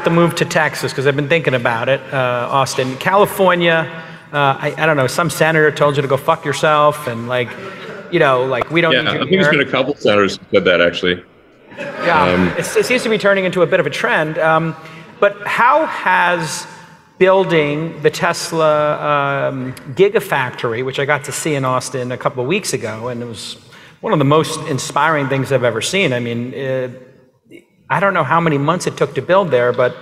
the move to Texas, because I've been thinking about it, Austin. California, I don't know, some senator told you to go fuck yourself, and like, we don't need you here. I think there's been a couple senators who said that, actually. Yeah, it seems to be turning into a bit of a trend. But how has building the Tesla Gigafactory, which I got to see in Austin a couple of weeks ago, and it was one of the most inspiring things I've ever seen. I mean, I don't know how many months it took to build there, but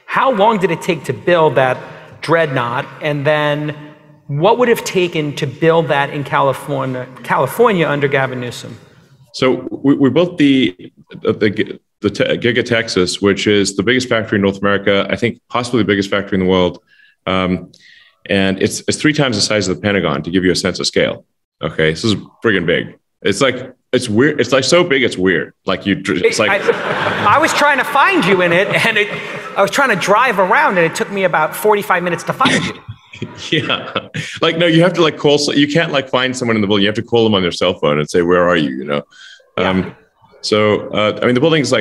how long did it take to build that dreadnought? And then what would have taken to build that in California under Gavin Newsom? So we built the Giga Texas, which is the biggest factory in North America, I think possibly the biggest factory in the world. And it's 3 times the size of the Pentagon, to give you a sense of scale. Okay, this is friggin' big. It's weird. It's like so big, it's weird. I was trying to find you in it, and I was trying to drive around, and it took me about 45 minutes to find you. Yeah, no, you have to call. You can't find someone in the building. You have to call them on their cell phone and say, "Where are you?" Yeah. I mean, the building's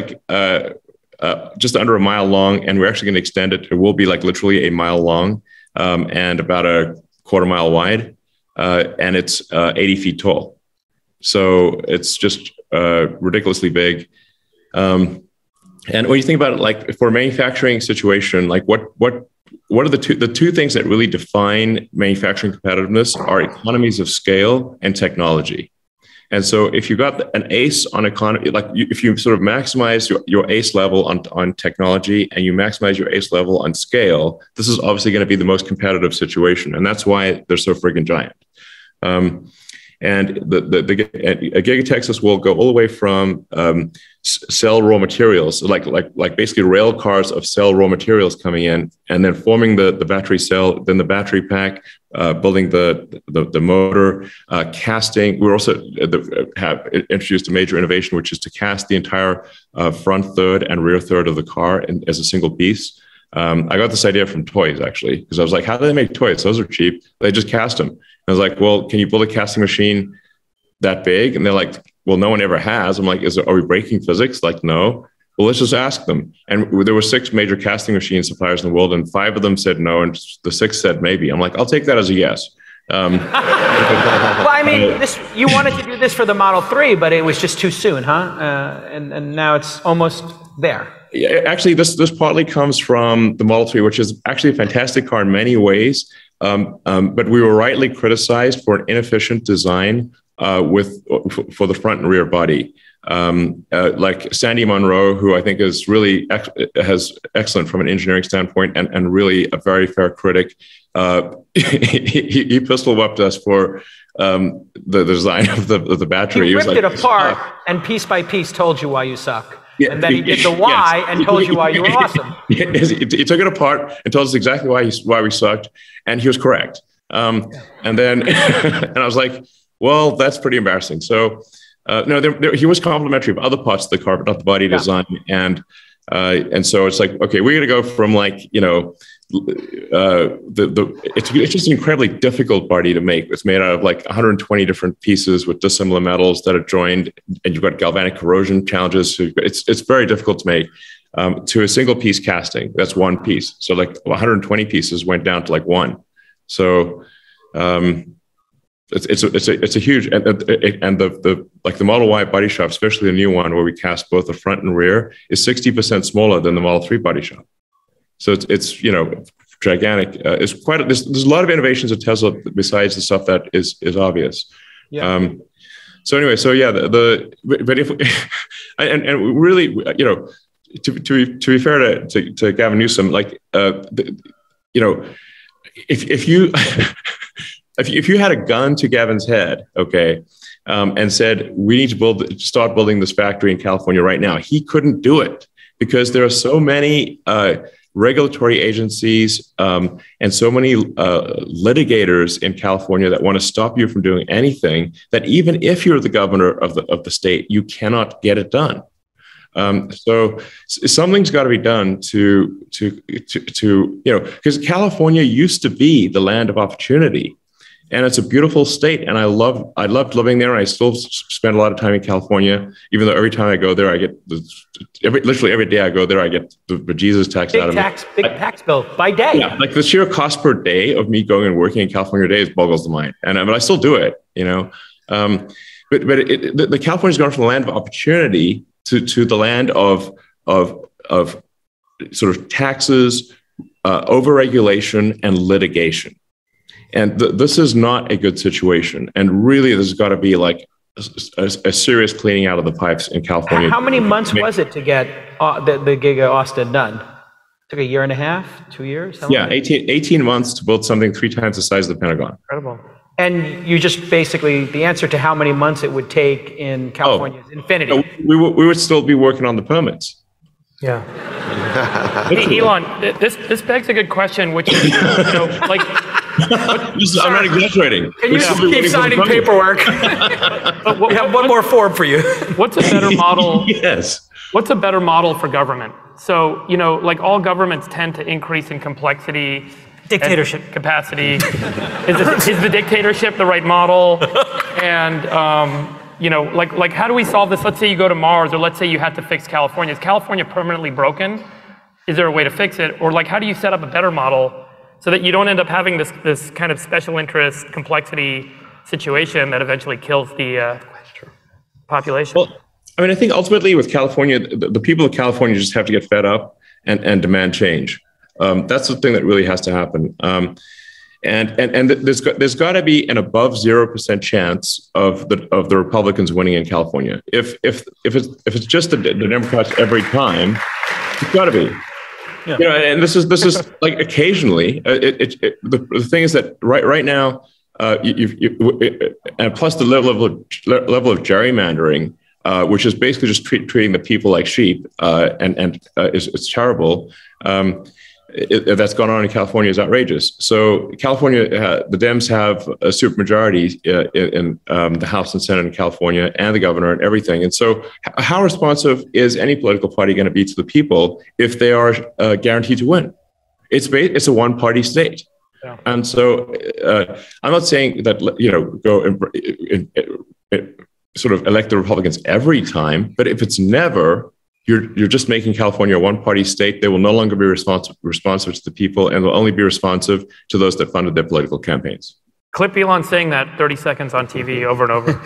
just under a mile long, and we're actually going to extend it. It will be literally a mile long and about a quarter mile wide, and it's 80 feet tall. So it's just ridiculously big. And when you think about it, for a manufacturing situation, what are the two things that really define manufacturing competitiveness are economies of scale and technology. And so if you got an ace on economy, if you sort of maximize your ace level on technology and you maximize your ace level on scale, this is obviously going to be the most competitive situation. And that's why they're so friggin' giant. And the Giga Texas will go all the way from cell raw materials, like basically rail cars of cell raw materials coming in, and then forming the battery cell, then the battery pack, building the motor, casting. We're also have introduced a major innovation, which is to cast the entire front third and rear third of the car as a single piece. I got this idea from toys, actually, because I was like, how do they make toys? Those are cheap. They just cast them. I was like, well, can you build a casting machine that big? And they're like, well, no one ever has. I'm like, are we breaking physics? Like, no. Well, let's just ask them. And there were 6 major casting machine suppliers in the world, and 5 of them said no, and the 6th said maybe. I'm like, I'll take that as a yes. Well, I mean, you wanted to do this for the Model 3, but it was just too soon, huh? And now it's almost there. Yeah, actually, this partly comes from the Model 3, which is actually a fantastic car in many ways. But we were rightly criticized for an inefficient design for the front and rear body. Like Sandy Monroe, who I think is really has excellent from an engineering standpoint and really a very fair critic. He pistol whipped us for the design of the battery. He ripped it apart and piece by piece told you why you suck. Yeah, and then he did the why and told you why you were awesome. He took it apart and told us exactly why we sucked, and he was correct. And then and I was like, well, that's pretty embarrassing. So no, he was complimentary of other parts of the car, but not the body design. And so it's like, okay, we're going to go from it's just an incredibly difficult body to make. It's made out of 120 different pieces with dissimilar metals that are joined, and you've got galvanic corrosion challenges. So it's very difficult to make to a single piece casting. That's one piece. So 120 pieces went down to 1. So it's a huge, and the Model Y body shop, especially the new one where we cast both the front and rear, is 60% smaller than the Model 3 body shop. So it's gigantic. It's there's a lot of innovations at Tesla besides the stuff that is obvious. Yeah. So anyway, but if and really, to be fair to Gavin Newsom, if you had a gun to Gavin's head, okay, and said we need to start building this factory in California right now, he couldn't do it because there are so many regulatory agencies and so many litigators in California that want to stop you from doing anything, that even if you're the governor of the state, you cannot get it done. So something's got to be done to because California used to be the land of opportunity. and it's a beautiful state. And I loved living there. And I still spend a lot of time in California, even though every time I go there, I get literally every day I go there, I get the bejesus tax out of me. Big tax bill by day. Yeah, like the sheer cost per day of me going and working in California days boggles the mind. But I still do it, But the California's gone from the land of opportunity to the land of sort of taxes, overregulation, and litigation. And this is not a good situation. And really, there's got to be like a serious cleaning out of the pipes in California. How many months was it to get the Giga Austin done? It took a year and a half, 2 years? 18 months to build something 3 times the size of the Pentagon. Incredible. And you just basically, the answer to how many months it would take in California is infinity. No, we would still be working on the permits. Yeah. Hey, Elon, this begs a good question, which is, like... I'm not exaggerating. Can you keep signing paperwork? We have one more form for you. What's a better model? Yes. What's a better model for government? So, like all governments tend to increase in complexity. Dictatorship. Capacity. Is the dictatorship the right model? And, like how do we solve this? Let's say you go to Mars, or let's say you had to fix California. Is California permanently broken? Is there a way to fix it? Or like, how do you set up a better model so that you don't end up having this kind of special interest complexity situation that eventually kills the population? Well, I think ultimately with California, the people of California just have to get fed up and demand change. That's the thing that really has to happen. And there's got to be an above 0% chance of the Republicans winning in California. If it's just the Democrats every time, it's got to be. Yeah. And this is like occasionally. The thing is that right now, and plus the level of gerrymandering, which is basically just treating the people like sheep, and it's terrible. That's gone on in California is outrageous. So California, the Dems have a supermajority in the House and Senate in California, and the governor and everything. And so how responsive is any political party going to be to the people if they are guaranteed to win? It's a one-party state. Yeah. And so I'm not saying that, go and sort of elect the Republicans every time, but if it's never, you're just making California a one-party state. They will no longer be responsive to the people, and will only be responsive to those that funded their political campaigns. Clip Elon saying that 30 seconds on TV over and over.